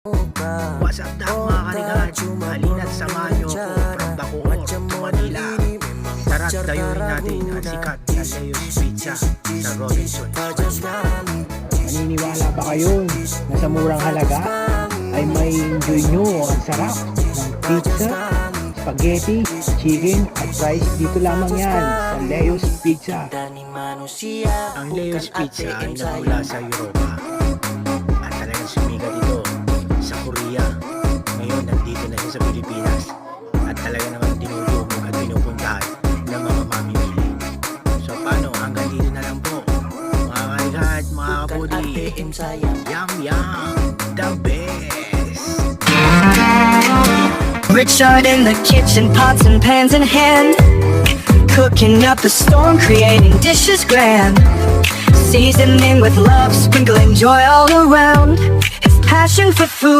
What's up daw mga karigad? Halina't samahan niyo ako from Bacoor to Manila. Tara't dayuhin natin ang sikat na Leo's Pizza sa Robinsons, Manila. Naniniwala ba kayo na sa murang halaga ay may enjoy nyo ang sarap ng pizza, spaghetti, chicken at fries? Dito lamang yan sa Leo's Pizza. Ang Leo's Pizza ay nagmula sa Europa at talagang sumikat ito sa Korea. Ngayon nandito na siya sa Pilipinas at talaga naman dinudumog at pinupuntahan ng mga mamimili. So paano, hanggang dito na lang po mga karigad, mga kapudi. Yum yum, the best. Richard in the kitchen, pots and pans in hand, cooking up a storm, creating dishes grand, seasoning with love, sprinkling joy all around. His passion for food